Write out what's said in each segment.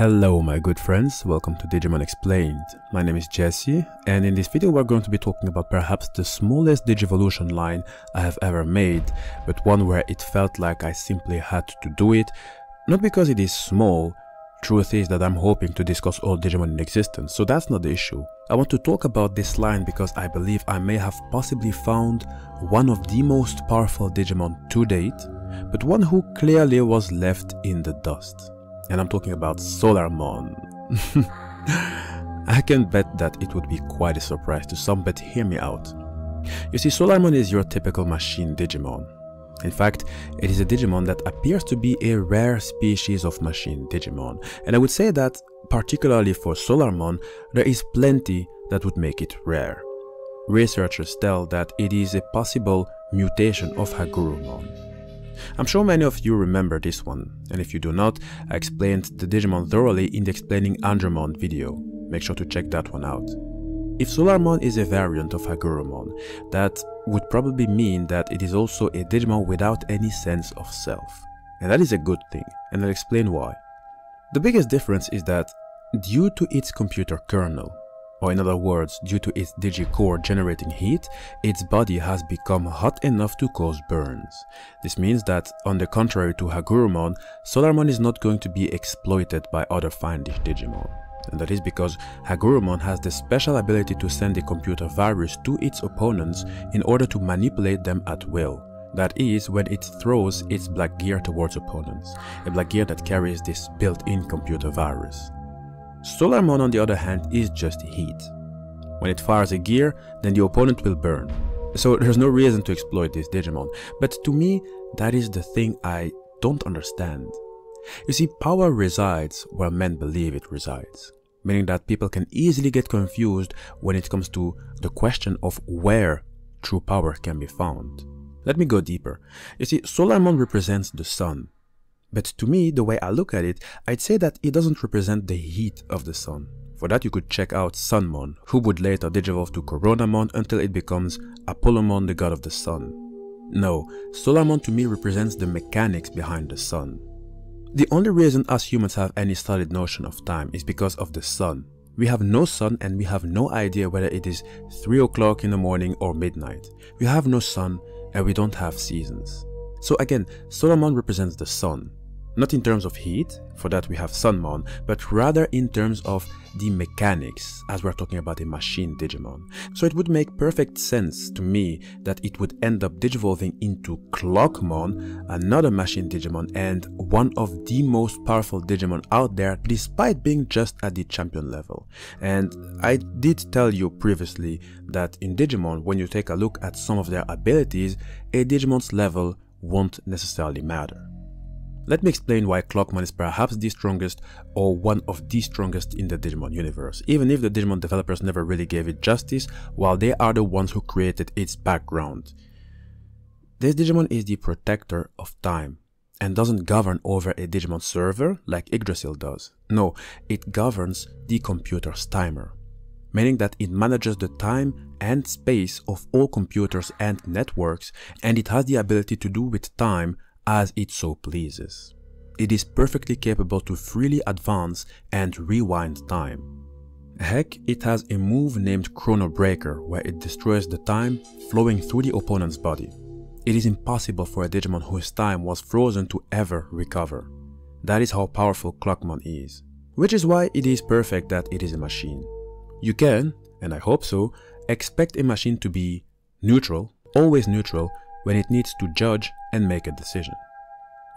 Hello my good friends, welcome to Digimon Explained. My name is Jesse, and in this video we're going to be talking about perhaps the smallest Digivolution line I have ever made, but one where it felt like I simply had to do it, not because it is small. Truth is that I'm hoping to discuss all Digimon in existence, so that's not the issue. I want to talk about this line because I believe I may have possibly found one of the most powerful Digimon to date, but one who clearly was left in the dust. And I'm talking about Solarmon. I can bet that it would be quite a surprise to some, but hear me out. You see, Solarmon is your typical machine Digimon. In fact, it is a Digimon that appears to be a rare species of machine Digimon. And I would say that, particularly for Solarmon, there is plenty that would make it rare. Researchers tell that it is a possible mutation of Agurumon. I'm sure many of you remember this one, and if you do not, I explained the Digimon thoroughly in the Explaining ANDROMON video. Make sure to check that one out. If Solarmon is a variant of Agurumon, that would probably mean that it is also a Digimon without any sense of self. And that is a good thing, and I'll explain why. The biggest difference is that due to its computer kernel, or in other words, due to its digicore generating heat, its body has become hot enough to cause burns. This means that, on the contrary to Agurumon, Solarmon is not going to be exploited by other fiendish Digimon. And that is because Agurumon has the special ability to send a computer virus to its opponents in order to manipulate them at will. That is, when it throws its black gear towards opponents, a black gear that carries this built-in computer virus. Solarmon, on the other hand, is just heat. When it fires a gear, then the opponent will burn. So there's no reason to exploit this Digimon. But to me, that is the thing I don't understand. You see, power resides where men believe it resides. Meaning that people can easily get confused when it comes to the question of where true power can be found. Let me go deeper. You see, Solarmon represents the sun. But to me, the way I look at it, I'd say that it doesn't represent the heat of the sun. For that you could check out Sunmon, who would later digivolve to CORONAMON until it becomes Apollomon, the god of the sun. No, Solarmon to me represents the mechanics behind the sun. The only reason us humans have any solid notion of time is because of the sun. We have no sun and we have no idea whether it is 3 o'clock in the morning or midnight. We have no sun and we don't have seasons. So again, Solarmon represents the sun. Not in terms of heat, for that we have Sunmon, but rather in terms of the mechanics, as we're talking about a machine Digimon. So it would make perfect sense to me that it would end up digivolving into Clockmon, another machine Digimon and one of the most powerful Digimon out there, despite being just at the champion level. And I did tell you previously that in Digimon, when you take a look at some of their abilities, a Digimon's level won't necessarily matter. Let me explain why Clockmon is perhaps the strongest or one of the strongest in the Digimon universe, even if the Digimon developers never really gave it justice, while they are the ones who created its background. This Digimon is the protector of time, and doesn't govern over a Digimon server like Yggdrasil does. No, it governs the computer's timer, meaning that it manages the time and space of all computers and networks, and it has the ability to do with time as it so pleases. It is perfectly capable to freely advance and rewind time. Heck, it has a move named Chrono Breaker, where it destroys the time flowing through the opponent's body. It is impossible for a Digimon whose time was frozen to ever recover. That is how powerful Clockmon is. Which is why it is perfect that it is a machine. You can, and I hope so, expect a machine to be neutral, always neutral, when it needs to judge and make a decision.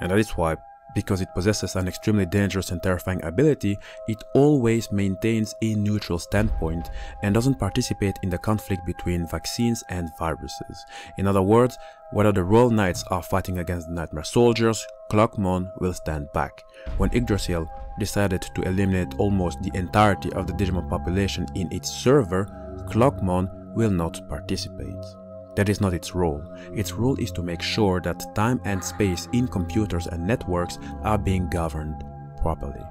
And that is why, because it possesses an extremely dangerous and terrifying ability, it always maintains a neutral standpoint and doesn't participate in the conflict between vaccines and viruses. In other words, whether the Royal Knights are fighting against the Nightmare Soldiers, Clockmon will stand back. When Yggdrasil decided to eliminate almost the entirety of the Digimon population in its server, Clockmon will not participate. That is not its role. Its role is to make sure that time and space in computers and networks are being governed properly.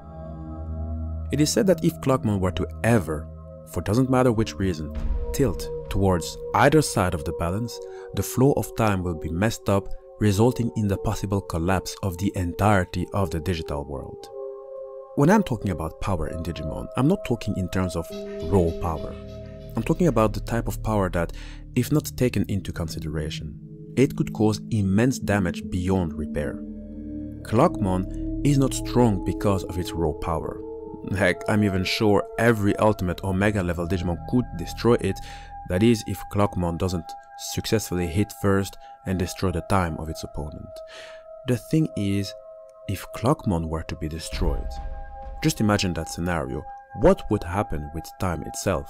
It is said that if Clockmon were to ever, for doesn't matter which reason, tilt towards either side of the balance, the flow of time will be messed up, resulting in the possible collapse of the entirety of the digital world. when I'm talking about power in Digimon, I'm not talking in terms of raw power. I'm talking about the type of power that, if not taken into consideration, it could cause immense damage beyond repair. Clockmon is not strong because of its raw power. Heck, I'm even sure every ultimate or mega level Digimon could destroy it, that is if Clockmon doesn't successfully hit first and destroy the time of its opponent. The thing is, if Clockmon were to be destroyed, just imagine that scenario, what would happen with time itself?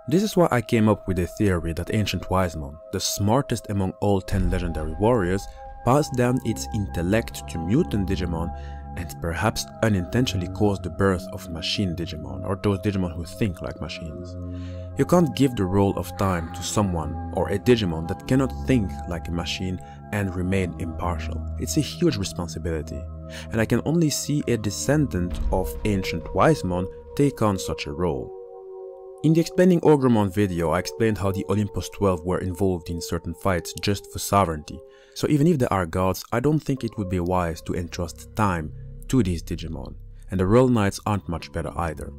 This is why I came up with the theory that Ancient Wisemon, the smartest among all 10 legendary warriors, passed down its intellect to mutant Digimon and perhaps unintentionally caused the birth of machine Digimon, or those Digimon who think like machines. You can't give the role of time to someone or a Digimon that cannot think like a machine and remain impartial. It's a huge responsibility, and I can only see a descendant of Ancient Wisemon take on such a role. In the Explaining OGREMON video, I explained how the Olympus 12 were involved in certain fights just for sovereignty, so even if they are gods, I don't think it would be wise to entrust time to these Digimon, and the Royal Knights aren't much better either.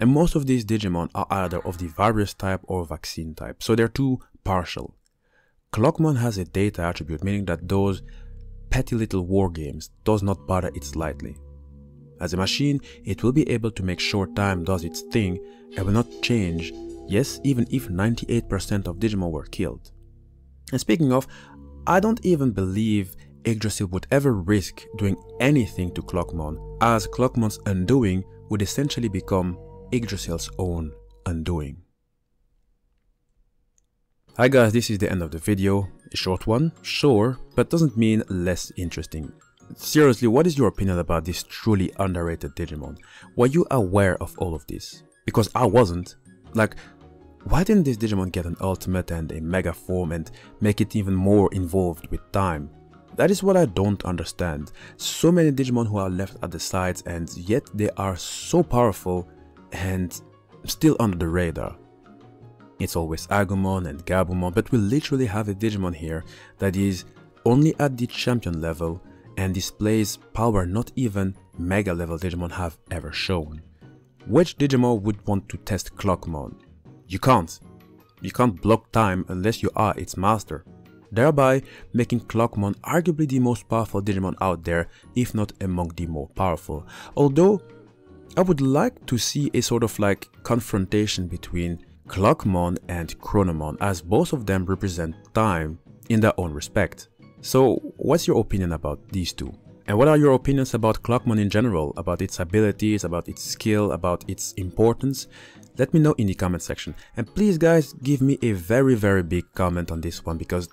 And most of these Digimon are either of the virus type or vaccine type, so they're too partial. Clockmon has a data attribute, meaning that those petty little war games does not bother it slightly. As a machine, it will be able to make sure time does its thing and will not change, yes, even if 98% of Digimon were killed. And speaking of, I don't even believe Yggdrasil would ever risk doing anything to Clockmon, as Clockmon's undoing would essentially become Yggdrasil's own undoing. Hi guys, this is the end of the video. A short one, sure, but doesn't mean less interesting. Seriously, what is your opinion about this truly underrated Digimon? Were you aware of all of this? Because I wasn't. Like, why didn't this Digimon get an ultimate and a mega form and make it even more involved with time? That is what I don't understand. So many Digimon who are left at the sides, and yet they are so powerful and still under the radar. It's always Agumon and Gabumon, but we literally have a Digimon here that is only at the champion level and displays power not even mega level Digimon have ever shown. Which Digimon would want to test Clockmon? You can't. You can't block time unless you are its master, thereby making Clockmon arguably the most powerful Digimon out there, if not among the more powerful. Although I would like to see a sort of like confrontation between Clockmon and CHRONOMON, as both of them represent time in their own respect. So what's your opinion about these two? And what are your opinions about Clockmon in general, about its abilities, about its skill, about its importance? Let me know in the comment section. And please guys, give me a very big comment on this one, because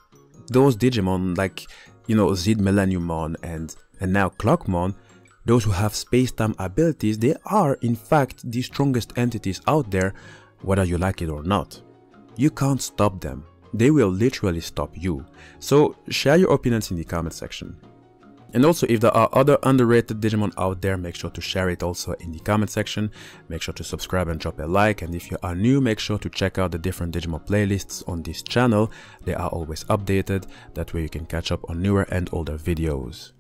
those Digimon like, you know, Zid Millenniummon and now Clockmon, those who have space-time abilities, they are in fact the strongest entities out there, whether you like it or not. You can't stop them. They will literally stop you. So share your opinions in the comment section. And also, if there are other underrated Digimon out there, make sure to share it also in the comment section. Make sure to subscribe and drop a like. And if you are new, make sure to check out the different Digimon playlists on this channel. They are always updated. That way you can catch up on newer and older videos.